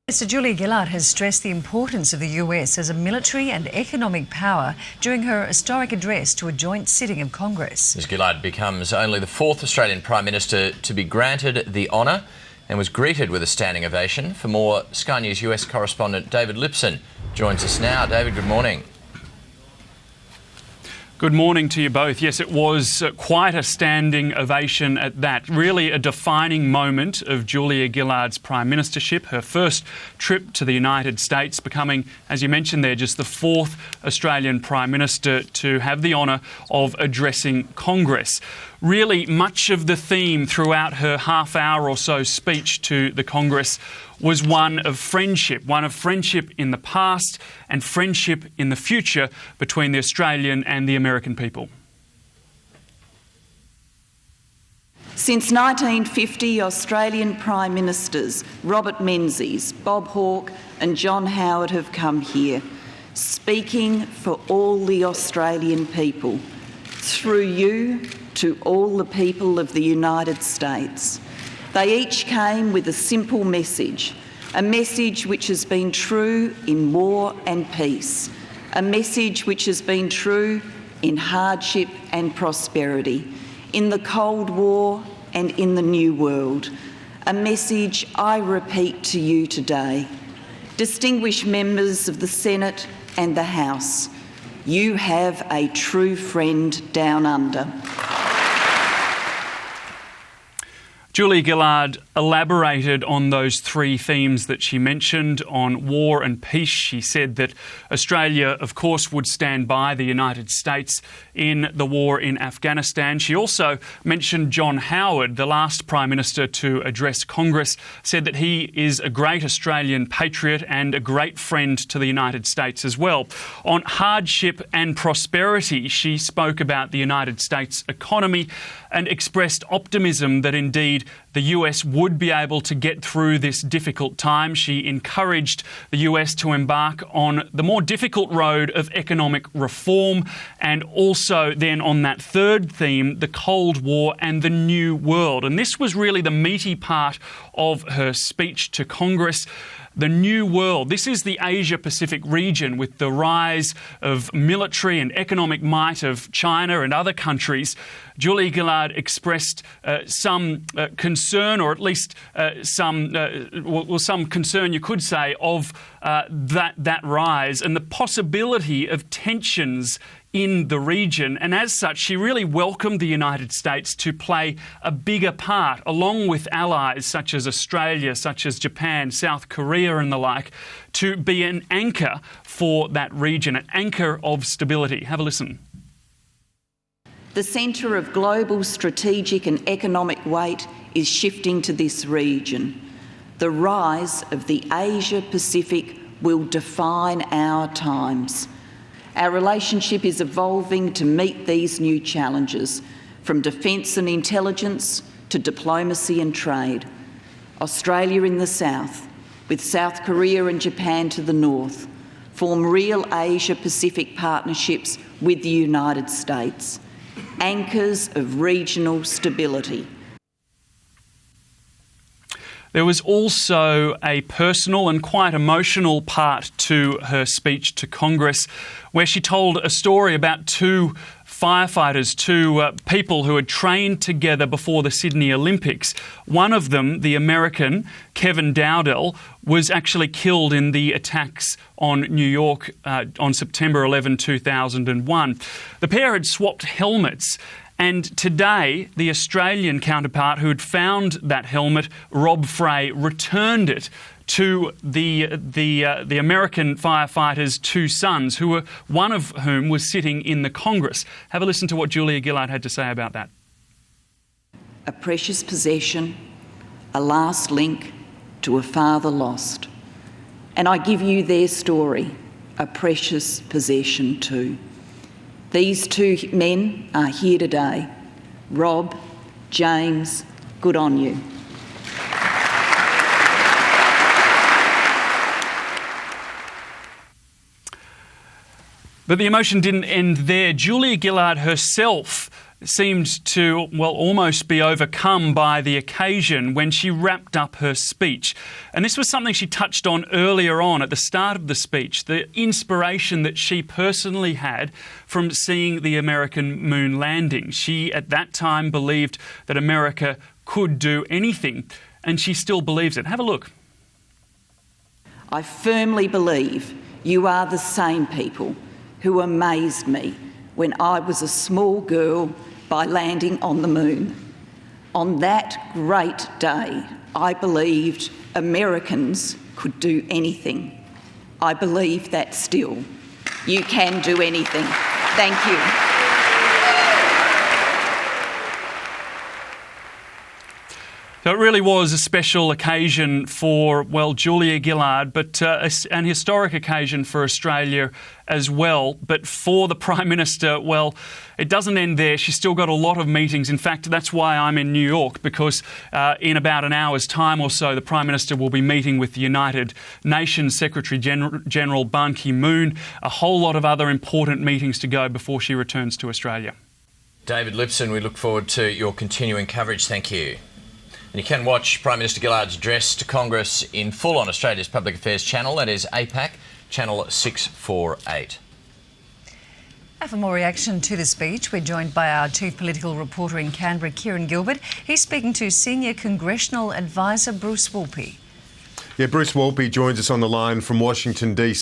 Mr. Julia Gillard has stressed the importance of the US as a military and economic power during her historic address to a joint sitting of Congress. Ms Gillard becomes only the fourth Australian Prime Minister to be granted the honour and was greeted with a standing ovation. For more, Sky News US correspondent David Lipson joins us now. David, good morning. Good morning to you both. Yes, it was quite a standing ovation at that. Really a defining moment of Julia Gillard's Prime Ministership, her first trip to the United States, becoming, as you mentioned there, just the fourth Australian Prime Minister to have the honour of addressing Congress. Really, much of the theme throughout her half-hour or so speech to the Congress was one of friendship in the past and friendship in the future between the Australian and the American people. Since 1950, Australian Prime Ministers Robert Menzies, Bob Hawke and John Howard have come here, speaking for all the Australian people, through you to all the people of the United States. They each came with a simple message, a message which has been true in war and peace, a message which has been true in hardship and prosperity, in the Cold War and in the New World, a message I repeat to you today. Distinguished members of the Senate and the House, you have a true friend down under. Julia Gillard elaborated on those three themes that she mentioned on war and peace. She said that Australia, of course, would stand by the United States in the war in Afghanistan. She also mentioned John Howard, the last Prime Minister to address Congress, said that he is a great Australian patriot and a great friend to the United States as well. On hardship and prosperity, she spoke about the United States economy and expressed optimism that indeed the US would be able to get through this difficult time. She encouraged the US to embark on the more difficult road of economic reform, and also then on that third theme, the Cold War and the New World. And this was really the meaty part of her speech to Congress. The New World. This is the Asia-Pacific region with the rise of military and economic might of China and other countries. Julia Gillard expressed some concern, or at least some concern, you could say, of that rise and the possibility of tensions in the region. And as such, she really welcomed the United States to play a bigger part, along with allies such as Australia, such as Japan, South Korea and the like, to be an anchor for that region, an anchor of stability. Have a listen. The centre of global strategic and economic weight is shifting to this region. The rise of the Asia-Pacific will define our times. Our relationship is evolving to meet these new challenges, from defence and intelligence to diplomacy and trade. Australia in the south, with South Korea and Japan to the north, form real Asia-Pacific partnerships with the United States, anchors of regional stability. There was also a personal and quite emotional part to her speech to Congress, where she told a story about two firefighters, two people who had trained together before the Sydney Olympics. One of them, the American, Kevin Dowdell, was actually killed in the attacks on New York on September 11, 2001. The pair had swapped helmets. And today, the Australian counterpart who had found that helmet, Rob Frey, returned it to the American firefighter's two sons, one of whom was sitting in the Congress. Have a listen to what Julia Gillard had to say about that. A precious possession, a last link to a father lost. And I give you their story, a precious possession too. These two men are here today. Rob, James, good on you. But the emotion didn't end there. Julia Gillard herself seemed to, well, almost be overcome by the occasion when she wrapped up her speech. And this was something she touched on earlier on at the start of the speech, the inspiration that she personally had from seeing the American moon landing. She, at that time, believed that America could do anything, and she still believes it. Have a look. I firmly believe you are the same people who amazed me when I was a small girl by landing on the moon. On that great day, I believed Americans could do anything. I believe that still. You can do anything. Thank you. So it really was a special occasion for, well, Julia Gillard, but an historic occasion for Australia as well. But for the Prime Minister, well, it doesn't end there. She's still got a lot of meetings. In fact, that's why I'm in New York, because in about an hour's time or so, the Prime Minister will be meeting with the United Nations Secretary-General Ban Ki-moon. A whole lot of other important meetings to go before she returns to Australia. David Lipson, we look forward to your continuing coverage. Thank you. And you can watch Prime Minister Gillard's address to Congress in full on Australia's Public Affairs channel. That is APAC, channel 648. For more reaction to the speech, we're joined by our chief political reporter in Canberra, Kieran Gilbert. He's speaking to senior congressional advisor Bruce Wolpe. Yeah, Bruce Wolpe joins us on the line from Washington, D.C.